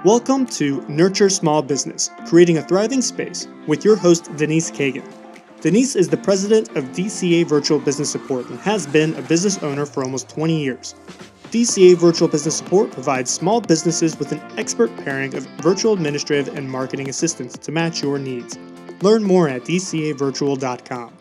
Welcome to Nurture Small Business, Creating a Thriving Space, with your host, Denise Kagan. Denise is the president of DCA Virtual Business Support and has been a business owner for almost 20 years. DCA Virtual Business Support provides small businesses with an expert pairing of virtual administrative and marketing assistance to match your needs. Learn more at dcavirtual.com.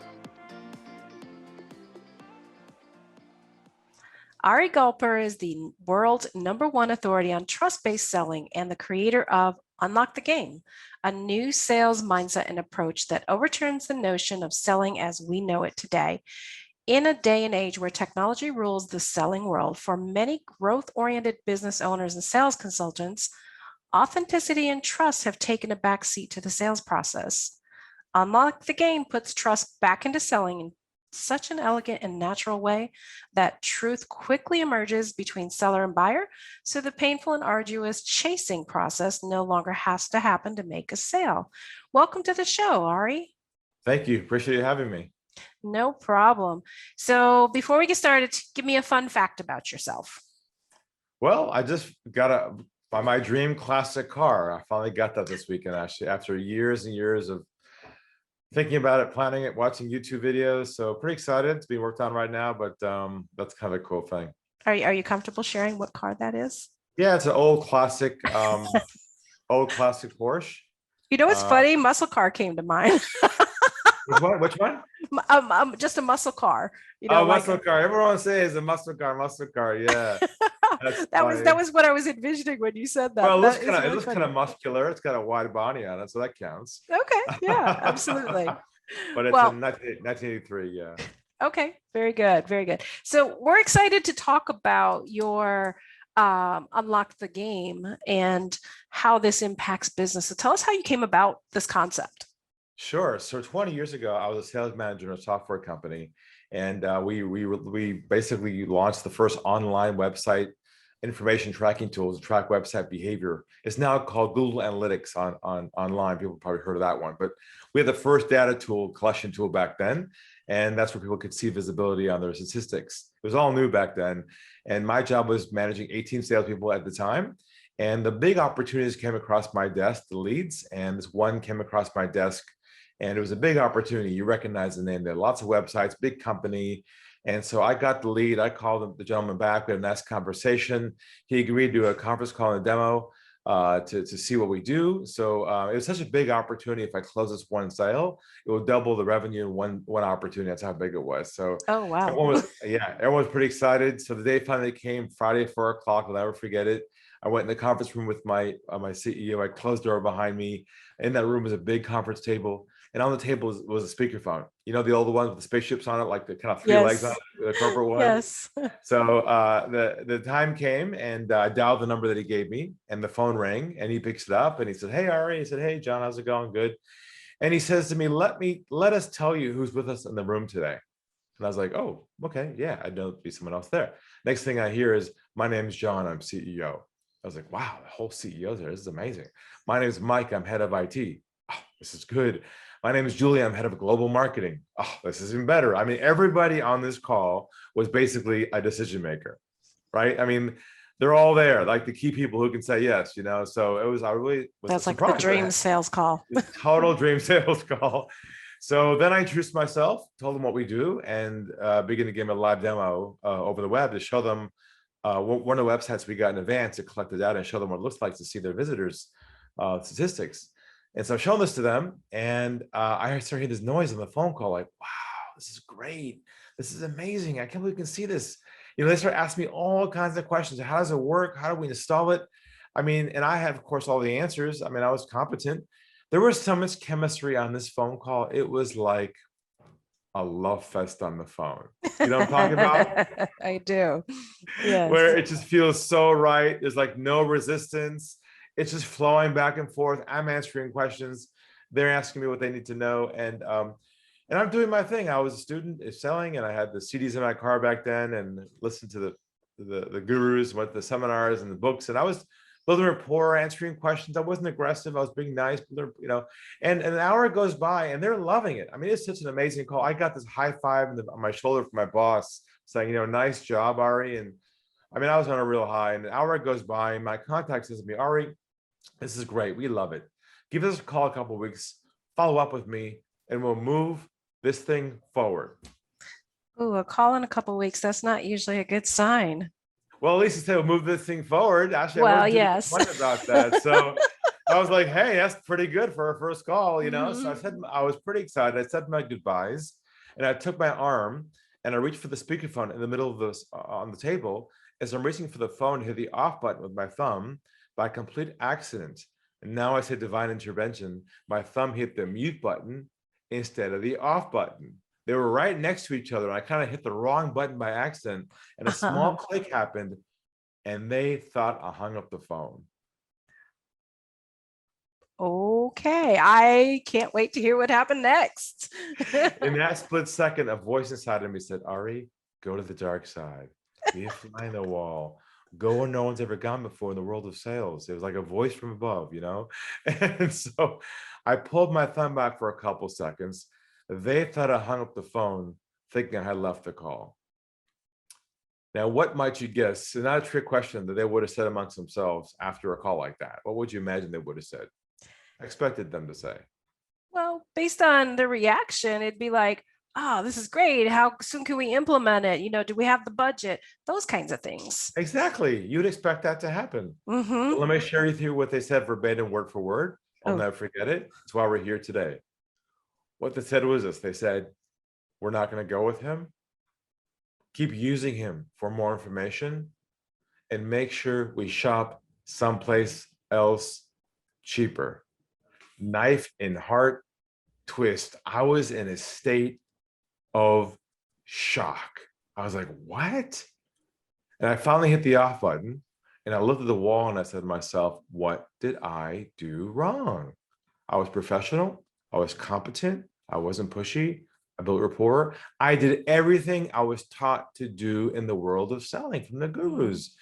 Ari Galper is the world's #1 authority on trust-based selling and the creator of Unlock the Game, a new sales mindset and approach that overturns the notion of selling as we know it today. In a day and age where technology rules the selling world, for many growth-oriented business owners and sales consultants, authenticity and trust have taken a backseat to the sales process. Unlock the Game puts trust back into selling in such an elegant and natural way that truth quickly emerges between seller and buyer, so the painful and arduous chasing process no longer has to happen to make a sale. Welcome to the show, Ari. Thank you. Appreciate you having me. No problem. So before we get started, give me a fun fact about yourself. Well, I just got buy my dream classic car. I finally got that this weekend, actually, after years and years of thinking about it, planning it, watching YouTube videos. So pretty excited. It's being worked on right now, but that's kind of a cool thing. Are you comfortable sharing what car that is? Yeah, it's an old classic Porsche. You know what's funny? Muscle car came to mind. Which one? Just a muscle car. Muscle car. Everyone wants to say is a muscle car. Yeah. that was what I was envisioning when you said that. Well, it looks kind of muscular. It's got a wide body on it, so that counts. Okay. Yeah, absolutely. But it's a 1983. Yeah. Okay. Very good. Very good. So we're excited to talk about your Unlock the Game and how this impacts business. So tell us how you came about this concept. Sure. So 20 years ago, I was a sales manager in a software company, and we basically launched the first online website information tracking tools to track website behavior. It's now called Google Analytics online. People probably heard of that one, but we had the first data tool collection tool back then, and that's where people could see visibility on their statistics. It was all new back then, and my job was managing 18 salespeople at the time. And the big opportunities came across my desk, the leads, and this one came across my desk. And it was a big opportunity. You recognize the name. There are lots of websites, big company. And so I got the lead. I called the gentleman back. We had a nice conversation. He agreed to a conference call and a demo to see what we do. So it was such a big opportunity. If I close this one sale, it will double the revenue in one opportunity. That's how big it was. So oh, wow. Everyone was pretty excited. So the day finally came, Friday at 4 o'clock. I'll never forget it. I went in the conference room with my CEO. I closed the door behind me. In that room was a big conference table. And on the table was a speakerphone. You know, the old ones with the spaceships on it, like the kind of three legs on it, the corporate one. Yes. So the time came, and I dialed the number that he gave me, and the phone rang, and he picks it up, and he said, "Hey, Ari." He said, "Hey, John, how's it going?" "Good." And he says to me, let us tell you who's with us in the room today." And I was like, "Oh, okay, yeah, I know there'll be someone else there." Next thing I hear is, "My name's John, I'm CEO." I was like, "Wow, the whole CEO's there. This is amazing." "My name is Mike, I'm head of IT." "Oh, this is good." "My name is Julie, I'm head of global marketing." "Oh, this is even better." I mean, everybody on this call was basically a decision maker, right? I mean, they're all there, like the key people who can say yes, So I really was. That's like the dream sales call. Total dream sales call. So then I introduced myself, told them what we do, and began to give them a live demo over the web to show them one of the websites we got in advance to collect the data and show them what it looks like to see their visitors' statistics. And so I'm showing this to them, and I started hearing this noise on the phone call, like, "Wow, this is great. This is amazing. I can't believe we can see this." They start asking me all kinds of questions. How does it work? How do we install it? I mean, and I have, of course, all the answers. I mean, I was competent. There was so much chemistry on this phone call. It was like a love fest on the phone. You know what I'm talking about? I do. Yes. Where it just feels so right. There's like no resistance. It's just flowing back and forth. I'm answering questions. They're asking me what they need to know. And I'm doing my thing. I was a student selling, and I had the CDs in my car back then and listened to the gurus, went to the seminars and the books. And I was building rapport, answering questions. I wasn't aggressive. I was being nice, and an hour goes by and they're loving it. I mean, it's such an amazing call. I got this high five on my shoulder from my boss saying, "Nice job, Ari." And I mean, I was on a real high, and an hour goes by and my contact says to me, "Ari, This is great. We love it. Give us a call a couple of weeks, follow up with me, and we'll move this thing forward. Ooh, a call in a couple of weeks. That's not usually a good sign. Well, at least it said we'll move this thing forward. Actually, I Well, wasn't too yes. disappointed about that. So I was like, hey, that's pretty good for our first call, you know? So I Mhm. said, I was pretty excited. I said my goodbyes and I took my arm and I reached for the speakerphone in the middle of this on the table. As I'm reaching for the phone, hit the off button with my thumb by complete accident. And now I say divine intervention. My thumb hit the mute button instead of the off button. They were right next to each other. And I kind of hit the wrong button by accident. And a small click happened and they thought I hung up the phone. Okay, I can't wait to hear what happened next. In that split second, a voice inside of me said, Ari, go to the dark side. Be a fly in the wall. Go where no one's ever gone before in the world of sales. It was like a voice from above, you know? And so I pulled my thumb back for a couple seconds. They thought I hung up the phone, thinking I had left the call. Now, what might you guess? It's not a trick question that they would have said amongst themselves after a call like that. What would you imagine they would have said? I expected them to say. Well, based on the reaction, it'd be like, oh, this is great. How soon can we implement it? Do we have the budget? Those kinds of things. Exactly. You'd expect that to happen. Mm-hmm. But let me share with you what they said verbatim, word for word. I'll Oh, never forget it. It's why we're here today. What they said was this. They said, we're not going to go with him. Keep using him for more information and make sure we shop someplace else cheaper. Knife in heart twist. I was in a state of shock. I was like, what? And I finally hit the off button and I looked at the wall and I said to myself, what did I do wrong? I was professional. I was competent. I wasn't pushy. I built rapport. I did everything I was taught to do in the world of selling from the gurus.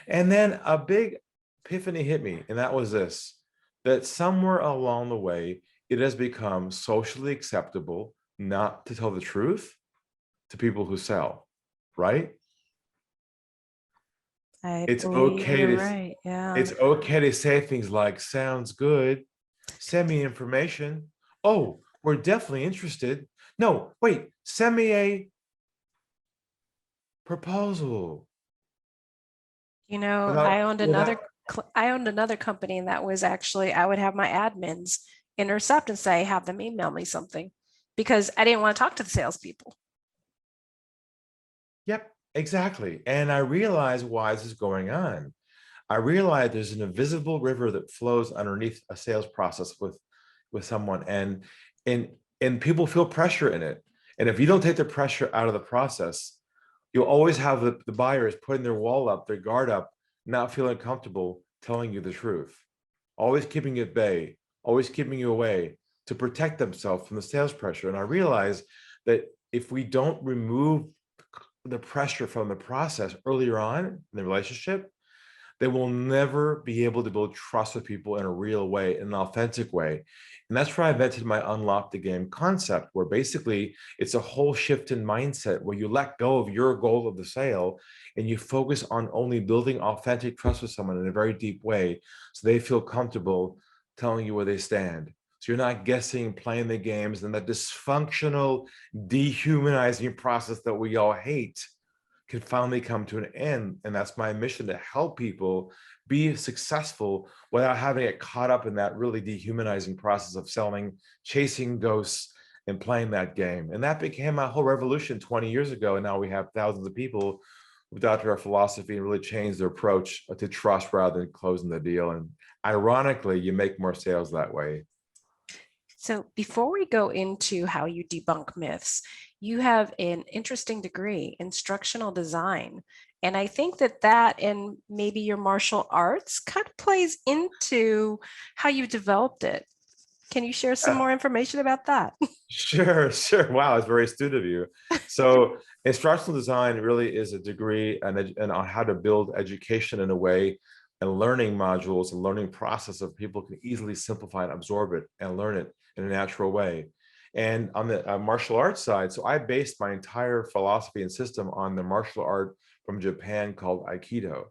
And then a big epiphany hit me, and that was this, that somewhere along the way, it has become socially acceptable not to tell the truth to people who sell, right? I It's believe okay you're to right. Yeah. it's okay to say things like, sounds good, send me information. Oh, we're definitely interested. No, wait, send me a proposal. I Without, owned without, another company, and that was actually I would have my admins intercept and say, have them email me something because I didn't want to talk to the salespeople. yep, exactly. And I realize why this is going on. I realize there's an invisible river that flows underneath a sales process with someone, and and people feel pressure in it. And if you don't take the pressure out of the process, you'll always have the buyers putting their wall up, their guard up, not feeling comfortable telling you the truth, always keeping you at bay, always keeping you away to protect themselves from the sales pressure. And I realize that if we don't remove the pressure from the process earlier on in the relationship, they will never be able to build trust with people in a real way, in an authentic way. And that's where I invented my unlock the game concept, where basically it's a whole shift in mindset where you let go of your goal of the sale and you focus on only building authentic trust with someone in a very deep way so they feel comfortable telling you where they stand. So you're not guessing, playing the games, and that dysfunctional, dehumanizing process that we all hate can finally come to an end. And that's my mission, to help people be successful without having to get caught up in that really dehumanizing process of selling, chasing ghosts, and playing that game. And that became my whole revolution 20 years ago. And now we have thousands of people who've adopted our philosophy and really changed their approach to trust rather than closing the deal. And ironically, you make more sales that way. So before we go into how you debunk myths, you have an interesting degree, instructional design. And I think that and maybe your martial arts kind of plays into how you developed it. Can you share some more information about that? Sure, sure. Wow, it's very astute of you. So, instructional design really is a degree and on how to build education in a way, and learning modules and learning process of people can easily simplify and absorb it and learn it in a natural way. And on the martial arts side, so I based my entire philosophy and system on the martial art from Japan called Aikido.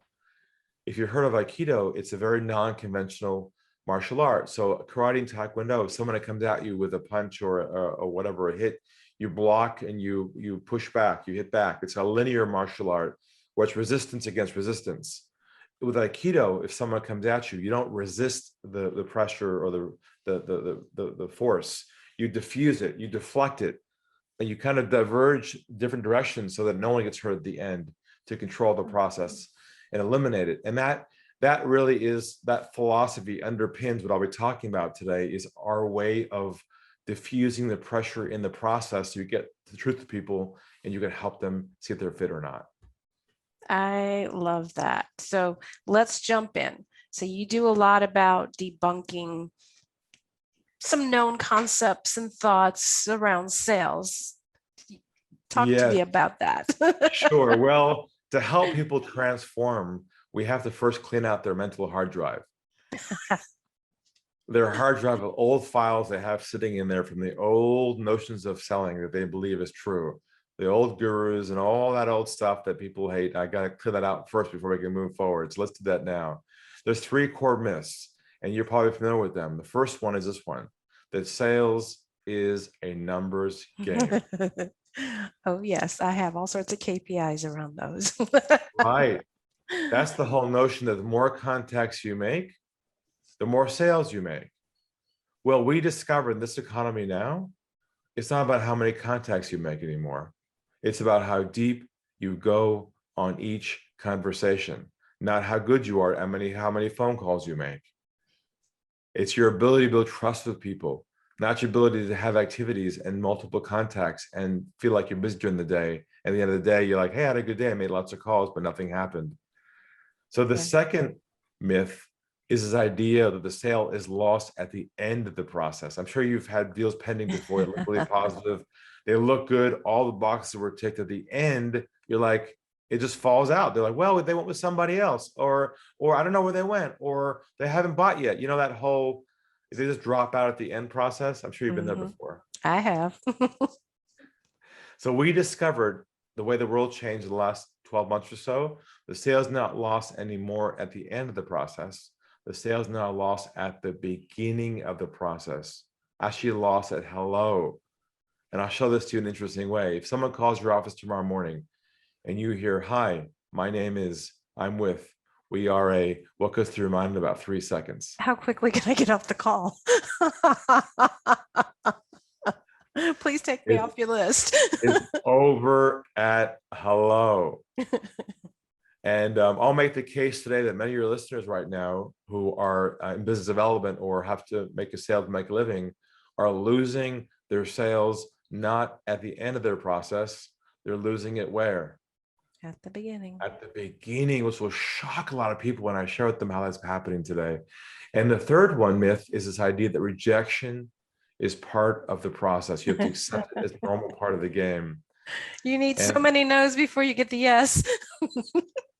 if you've heard of Aikido, it's a very non-conventional martial art. So karate and taekwondo, if someone comes at you with a punch or whatever, a hit, you block and you push back, you hit back. It's a linear martial art where it's resistance against resistance. With Aikido, if someone comes at you, you don't resist the pressure or the force. You diffuse it, you deflect it, and you kind of diverge different directions so that no one gets hurt at the end to control the process and eliminate it. And that really is, that philosophy underpins what I'll be talking about today, is our way of diffusing the pressure in the process so you get the truth to people and you can help them see if they're fit or not. I love that. So let's jump in. So you do a lot about debunking some known concepts and thoughts around sales. Talk to me about that. Sure. Well, to help people transform, we have to first clean out their mental hard drive. Their hard drive of old files they have sitting in there from the old notions of selling that they believe is true. The old gurus and all that old stuff that people hate. I got to clear that out first before we can move forward. So let's do that now. There's 3 core myths, and you're probably familiar with them. The first one is this one, that sales is a numbers game. Oh, yes. I have all sorts of KPIs around those. Right. That's the whole notion that the more contacts you make, the more sales you make. Well, we discovered in this economy now, it's not about how many contacts you make anymore. It's about how deep you go on each conversation, not how good you are, how many phone calls you make. It's your ability to build trust with people, not your ability to have activities and multiple contacts and feel like you're busy during the day. At the end of the day, you're like, hey, I had a good day. I made lots of calls, but nothing happened. So the second myth is this idea that the sale is lost at the end of the process. I'm sure you've had deals pending before that look really positive. They look good. All the boxes were ticked. At the end, you're like, it just falls out. They're like, well, they went with somebody else, or I don't know where they went, or they haven't bought yet. You know, that whole, they just drop out at the end process. I'm sure you've been there before. I have. So we discovered the way the world changed in the last 12 months or so, the sale is not lost anymore at the end of the process. The sale is now lost at the beginning of the process, actually lost at hello. And I'll show this to you in an interesting way. If someone calls your office tomorrow morning and you hear, hi, my name is, I'm with, we are a, what goes through your mind in about 3 seconds? How quickly can I get off the call? Please take me off your list. It's over at hello. And I'll make the case today that many of your listeners right now who are in business development or have to make a sale to make a living are losing their sales not at the end of their process. They're losing it where? At the beginning. At the beginning, which will shock a lot of people when I share with them how that's happening today. And the third one myth is this idea that rejection is part of the process. You have to accept it as a normal part of the game. You need so many no's before you get the yes.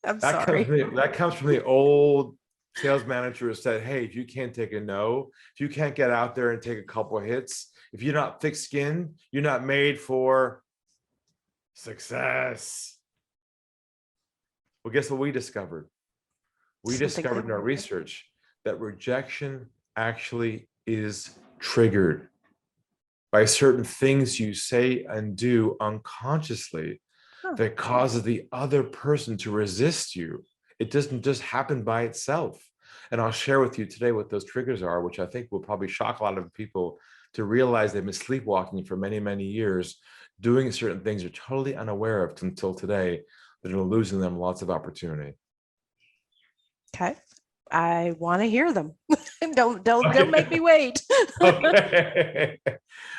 I'm sorry. That comes from the old sales manager who said, hey, if you can't take a no, if you can't get out there and take a couple of hits, if you're not thick-skinned, you're not made for success. Well, guess what we discovered? We discovered in our research that rejection actually is triggered by certain things you say and do unconsciously that causes the other person to resist you. It doesn't just happen by itself. And I'll share with you today what those triggers are, which I think will probably shock a lot of people to realize they've been sleepwalking for many, many years, doing certain things you're totally unaware of until today, that are losing them lots of opportunity. Okay. I want to hear them. Don't make me wait. Okay.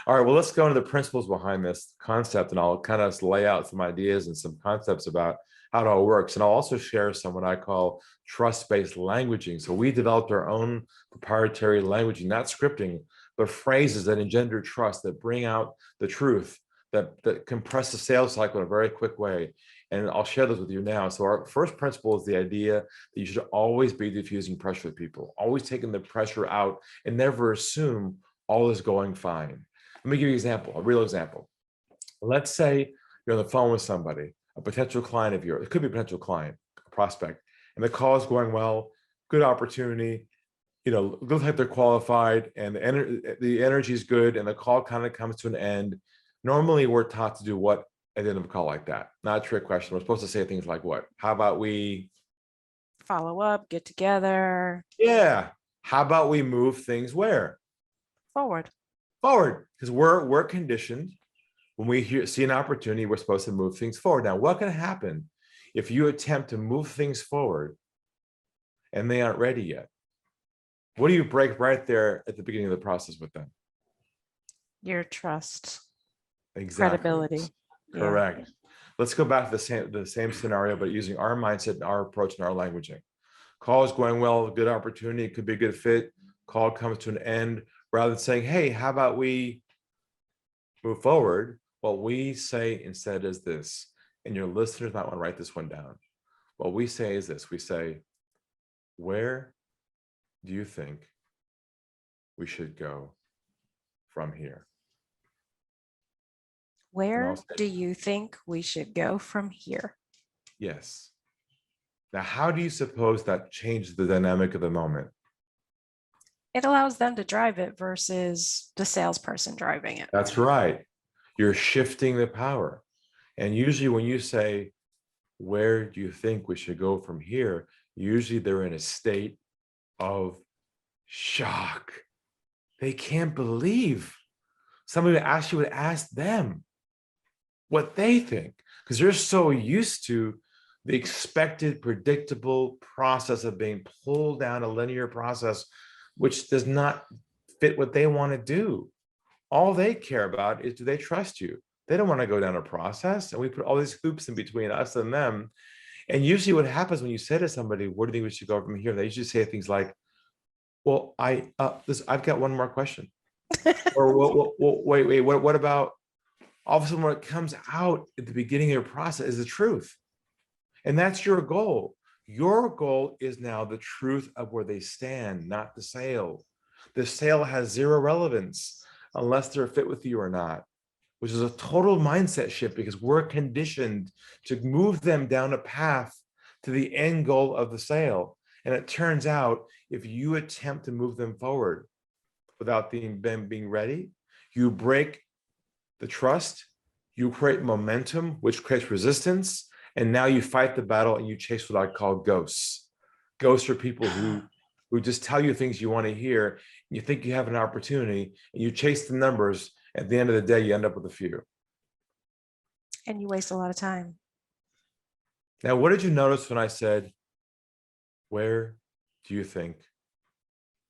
All right. Well, let's go into the principles behind this concept, and I'll kind of lay out some ideas and some concepts about how it all works. And I'll also share some what I call trust-based languaging. So we developed our own proprietary languaging, not scripting, but phrases that engender trust, that bring out the truth, that compress the sales cycle in a very quick way. And I'll share those with you now. So our first principle is the idea that you should always be diffusing pressure with people, always taking the pressure out and never assume all is going fine. Let me give you an example, a real example. Let's say you're on the phone with somebody, a potential client of yours. It could be a potential client, a prospect, and the call is going well, good opportunity, looks like they're qualified, and the energy is good, and the call kind of comes to an end. Normally, we're taught to do what at the end of a call like that? Not a trick question. We're supposed to say things like what? How about we follow up, get together? Yeah. How about we move things where? Forward. Forward. Because we're conditioned when we see an opportunity, we're supposed to move things forward. Now, what can happen if you attempt to move things forward and they aren't ready yet? What do you break right there at the beginning of the process with them? Your trust. Exactly. Credibility. Correct. Yeah. Let's go back to the same scenario, but using our mindset and our approach and our languaging. Call is going well, good opportunity, it could be a good fit. Call comes to an end. Rather than saying, hey, how about we move forward? What we say instead is this, and your listeners might want to write this one down. What we say is this, we say, where do you think we should go from here? Where do you think we should go from here? Yes. Now, how do you suppose that changes the dynamic of the moment? It allows them to drive it versus the salesperson driving it. That's right. You're shifting the power. And usually when you say, where do you think we should go from here? Usually they're in a state of shock. They can't believe somebody actually would ask them what they think, because they're so used to the expected, predictable process of being pulled down a linear process, which does not fit what they want to do. All they care about is, do they trust you? They don't want to go down a process, and we put all these hoops in between us and them. And usually what happens when you say to somebody, where do you think we should go from here? They usually say things like, well, I've got one more question. Or wait, what about, all of a sudden what comes out at the beginning of your process is the truth. And that's your goal. Your goal is now the truth of where they stand, not the sale. The sale has zero relevance unless they're fit with you or not, which is a total mindset shift, because we're conditioned to move them down a path to the end goal of the sale. And it turns out, if you attempt to move them forward without them being ready, you break the trust, you create momentum, which creates resistance. And now you fight the battle and you chase what I call ghosts. Ghosts are people who just tell you things you want to hear. And you think you have an opportunity and you chase the numbers. At the end of the day, you end up with a few. And you waste a lot of time. Now, what did you notice when I said, where do you think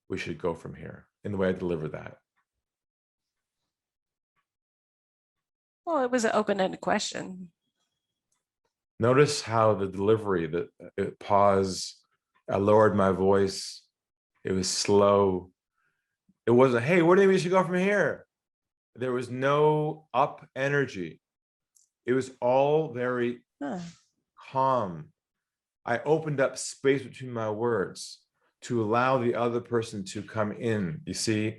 we should go from here, in the way I delivered that? Well, it was an open-ended question. Notice how the delivery, the pause, I lowered my voice. It was slow. It wasn't, hey, where do you think we should go from here? There was no up energy. It was all very calm. I opened up space between my words to allow the other person to come in. You see,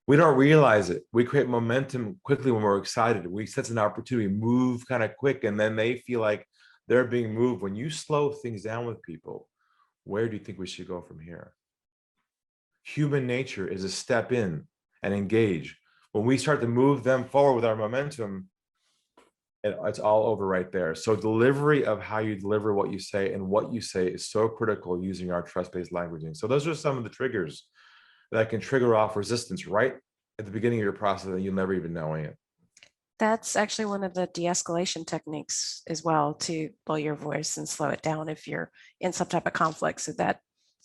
we don't realize it. We create momentum quickly when we're excited. We sense an opportunity, move kind of quick, and then they feel like they're being moved. When you slow things down with people, where do you think we should go from here? Human nature is a step in and engage. When we start to move them forward with our momentum, it's all over right there. So delivery of how you deliver what you say and what you say is so critical using our trust-based languaging. So those are some of the triggers that can trigger off resistance right at the beginning of your process, and you'll never even know it. That's actually one of the de-escalation techniques as well, to lower your voice and slow it down if you're in some type of conflict. So that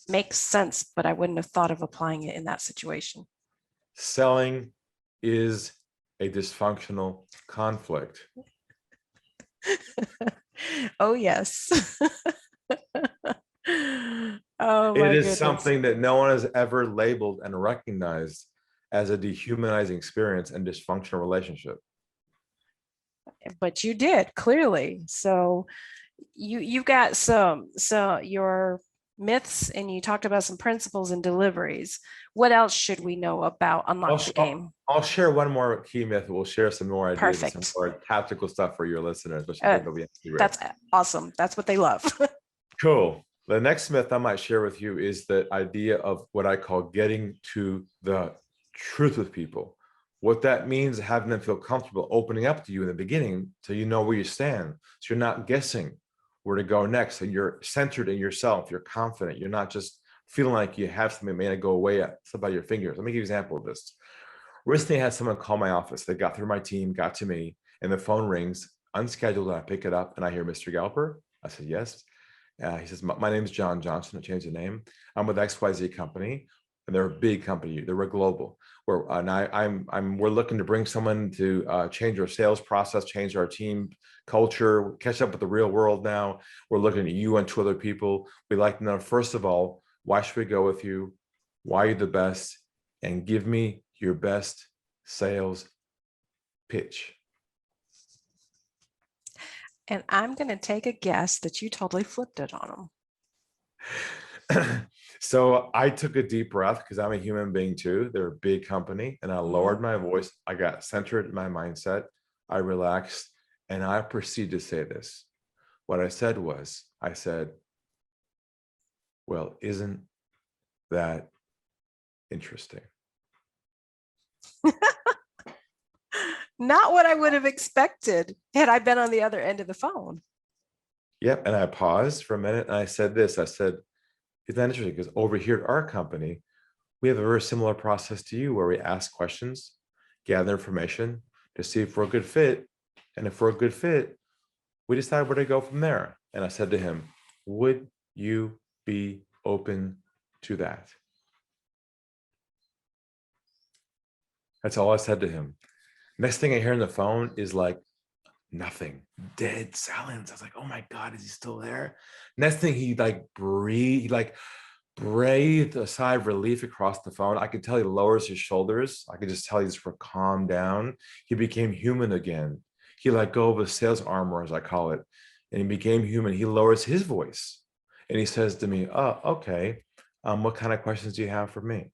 makes sense, but I wouldn't have thought of applying it in that situation. Selling is a dysfunctional conflict. Oh, yes. Oh, it is goodness. something that no one has ever labeled and recognized as a dehumanizing experience and dysfunctional relationship. But you did, clearly. So you've got your myths, and you talked about some principles and deliveries. What else should we know about Unlock the Game? I'll share one more key myth. We'll share some more ideas. Perfect. And some more tactical stuff for your listeners, which I think will be That's awesome. That's what they love. Cool. The next myth I might share with you is the idea of what I call getting to the truth with people. What that means is having them feel comfortable opening up to you in the beginning so you know where you stand. So you're not guessing where to go next, and you're centered in yourself. You're confident. You're not just feeling like you have something may not go away at slip out your fingers. Let me give you an example of this. Recently, I had someone call my office. They got through my team, got to me, and the phone rings, unscheduled, and I pick it up, and I hear, "Mr. Galper?" I said, "Yes." He says, "My name is John Johnson." I changed the name. "I'm with XYZ company, and they're a big company. They're global. We're looking to bring someone to change our sales process, change our team culture, catch up with the real world now. We're looking at you and two other people. We'd like to know, first of all, why should we go with you? Why are you the best? And give me your best sales pitch." And I'm going to take a guess that you totally flipped it on them. So I took a deep breath because I'm a human being too. They're a big company, and I lowered my voice. I got centered in my mindset. I relaxed, and I proceeded to say this. What I said was, I said, "Well, isn't that interesting?" Not what I would have expected had I been on the other end of the phone. Yep. And I paused for a minute and I said this. I said, "Isn't that interesting? Because over here at our company, we have a very similar process to you where we ask questions, gather information to see if we're a good fit. And if we're a good fit, we decide where to go from there." And I said to him, "Would you be open to that?" That's all I said to him. Next thing I hear on the phone is like nothing, dead silence. I was like, "Oh my God, is he still there?" Next thing he breathed a sigh of relief across the phone. I could tell he lowers his shoulders. I could just tell he's for calm down. He became human again. He let go of his sales armor, as I call it, and he became human. He lowers his voice and he says to me, "Oh, okay. What kind of questions do you have for me?"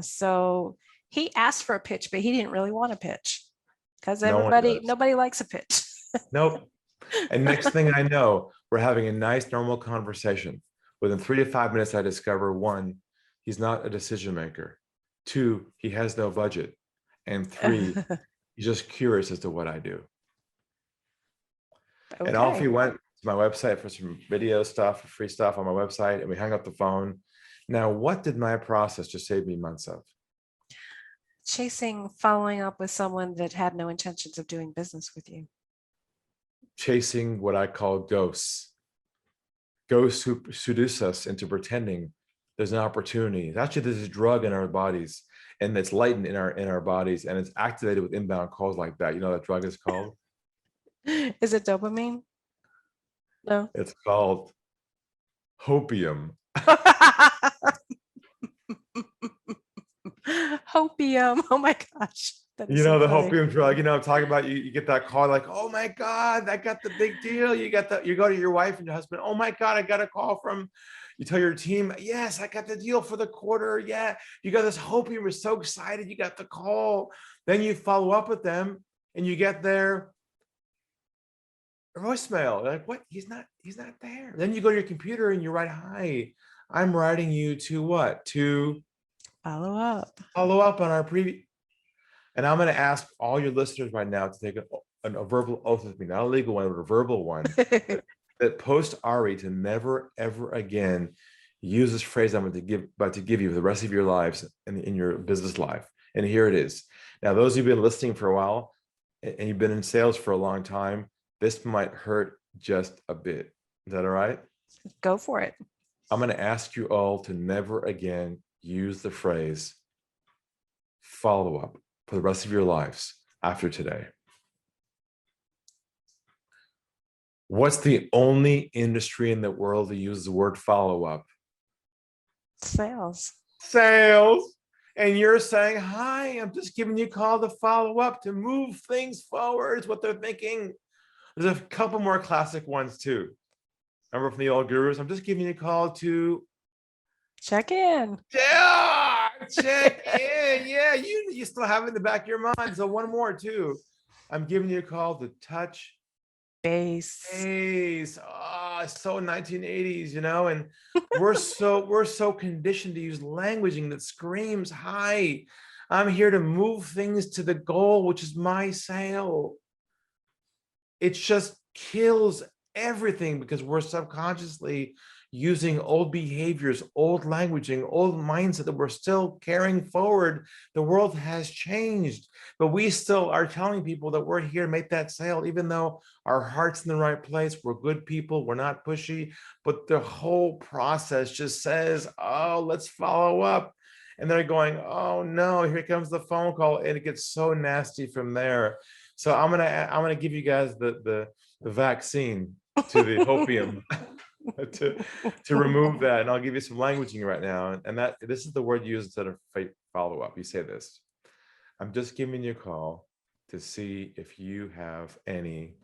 So he asked for a pitch, but he didn't really want a pitch because No one does. nobody likes a pitch. Nope. And next thing I know, we're having a nice, normal conversation. Within 3 to 5 minutes, I discover, one, he's not a decision maker. Two, he has no budget. And three, he's just curious as to what I do. And off he Okay. went to my website for some video stuff, free stuff on my website, and we hung up the phone. Now, what did my process just save me months of? Following up with someone that had no intentions of doing business with you. Chasing what I call ghosts. Ghosts who seduce us into pretending there's an opportunity. Actually, there's a drug in our bodies, and it's lightened in our bodies, and it's activated with inbound calls like that. You know what that drug is called? Is it dopamine? No. It's called hopium. Hopium. Oh my gosh. That is You know, so the funny. hopium drug, I'm talking about. You get that call like, "Oh my God, I got the big deal." You go to your wife and your husband, "Oh my God, I got a call from," you tell your team, "Yes, I got the deal for the quarter. Yeah, you got this hopium. We're so excited. You got the call." Then you follow up with them and you get their voicemail. You're like, "What? He's not there." Then you go to your computer and you write, "Hi, I'm writing you to what? To Follow up. follow up on our previous." And I'm going to ask all your listeners right now to take a verbal oath with me, not a legal one, but a verbal one, that post Ari to never, ever again use this phrase I'm about to give you for the rest of your lives in your business life. And here it is. Now, those who've been listening for a while and you've been in sales for a long time, this might hurt just a bit. Is that all right? Go for it. I'm going to ask you all to never again use the phrase follow up for the rest of your lives after today. What's the only industry in the world that uses the word follow up? Sales. Sales. And you're saying, "Hi, I'm just giving you a call to follow up, to move things forward," is what they're thinking. There's a couple more classic ones too. Remember from the old gurus? "I'm just giving you a call to Check in. check in." Yeah, you still have it in the back of your mind. So one more too. "I'm giving you a call to touch Base. It's so 1980s, and we're so conditioned to use languaging that screams, hi, I'm here to move things to the goal, which is my sale. It just kills everything because we're subconsciously using old behaviors, old languaging, old mindset that we're still carrying forward. The world has changed, but we still are telling people that we're here to make that sale, even though our heart's in the right place. We're good people. We're not pushy, but the whole process just says, oh, let's follow up. And they're going, oh no, here comes the phone call. And it gets so nasty from there. So I'm gonna give you guys the vaccine to the opium to remove that, and I'll give you some languaging right now. And that this is the word you use instead of follow up. You say this: I'm just giving you a call to see if you have any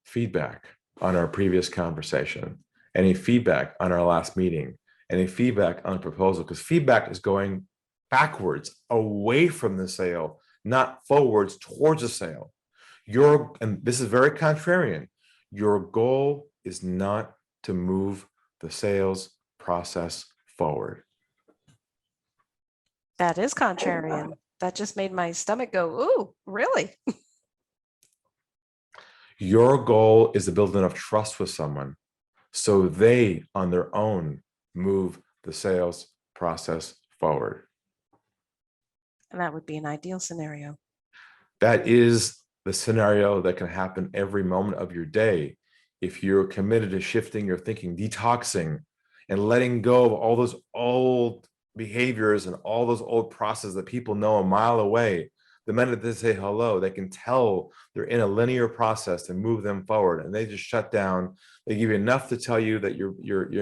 feedback on our previous conversation, any feedback on our last meeting, any feedback on a proposal, because feedback is going backwards away from the sale, not forwards towards a sale. And this is very contrarian, your goal is not to move the sales process forward. That is contrarian. That just made my stomach go, ooh, really? Your goal is to build enough trust with someone so they on their own move the sales process forward. And that would be an ideal scenario. That is the scenario that can happen every moment of your day if you're committed to shifting your thinking, detoxing, and letting go of all those old behaviors and all those old processes that people know a mile away. The minute they say hello, they can tell they're in a linear process to move them forward, and they just shut down. They give you enough to tell you that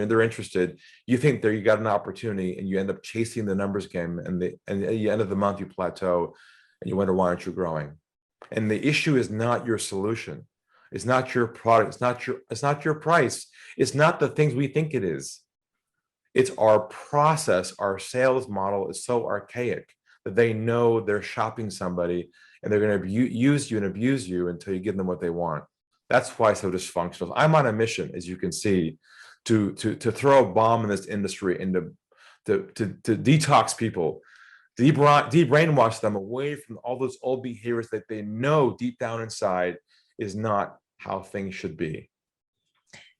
they're interested. You think you got an opportunity, and you end up chasing the numbers game, and at the end of the month you plateau, and you wonder why aren't you growing? And the issue is not your solution. It's not your product. It's not your price. It's not the things we think it is. It's our process. Our sales model is so archaic that they know they're shopping somebody and they're going to use you and abuse you until you give them what they want. That's why it's so dysfunctional. I'm on a mission, as you can see, to throw a bomb in this industry and to detox people, de-brainwash them away from all those old behaviors that they know deep down inside is not how things should be.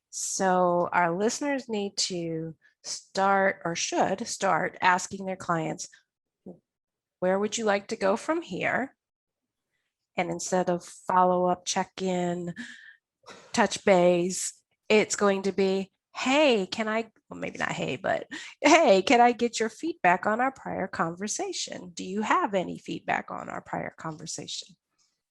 So our listeners need to start, or should start, asking their clients, where would you like to go from here? And instead of follow up, check in, touch base, it's going to be, hey, well, maybe not hey, but hey, can I get your feedback on our prior conversation? Do you have any feedback on our prior conversation?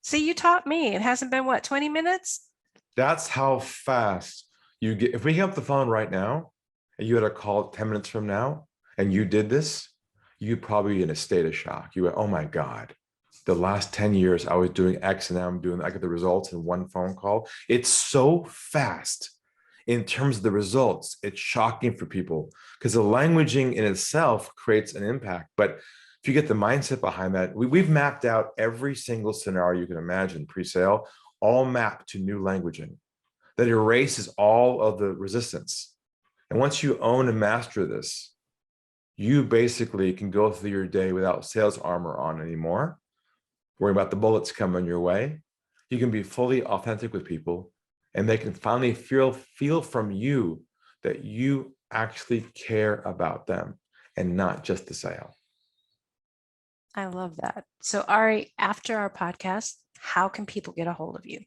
See, you taught me. It hasn't been, what, 20 minutes? That's how fast you get. If we hang up the phone right now and you had a call 10 minutes from now and you did this, you'd probably be in a state of shock. You went, oh my God, the last 10 years I was doing X and now I get the results in one phone call. It's so fast in terms of the results. It's shocking for people because the languaging in itself creates an impact. But if you get the mindset behind that, we've mapped out every single scenario you can imagine pre-sale, all mapped to new languaging that erases all of the resistance. And once you own and master this, you basically can go through your day without sales armor on anymore, worrying about the bullets coming your way. You can be fully authentic with people, and they can finally feel from you that you actually care about them and not just the sale. I love that. So Ari, after our podcast, how can people get a hold of you?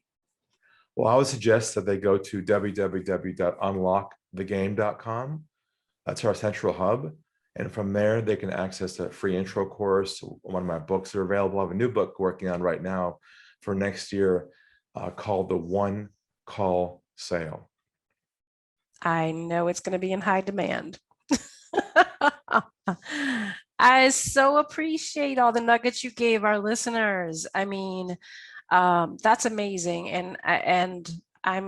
Well, I would suggest that they go to www.unlockthegame.com. That's our central hub. And from there, they can access a free intro course. One of my books are available. I have a new book working on right now for next year called The One Call Sale. I know it's going to be in high demand. I so appreciate all the nuggets you gave our listeners. I mean, that's amazing. And I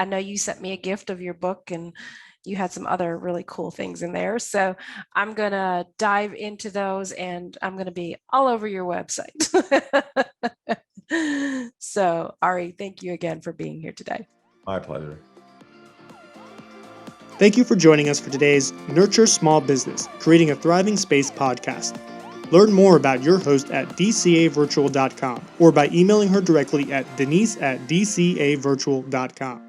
know you sent me a gift of your book, and you had some other really cool things in there. So I'm going to dive into those, and I'm going to be all over your website. So, Ari, thank you again for being here today. My pleasure. Thank you for joining us for today's Nurture Small Business, Creating a Thriving Space podcast. Learn more about your host at dcavirtual.com or by emailing her directly at denise@dcavirtual.com.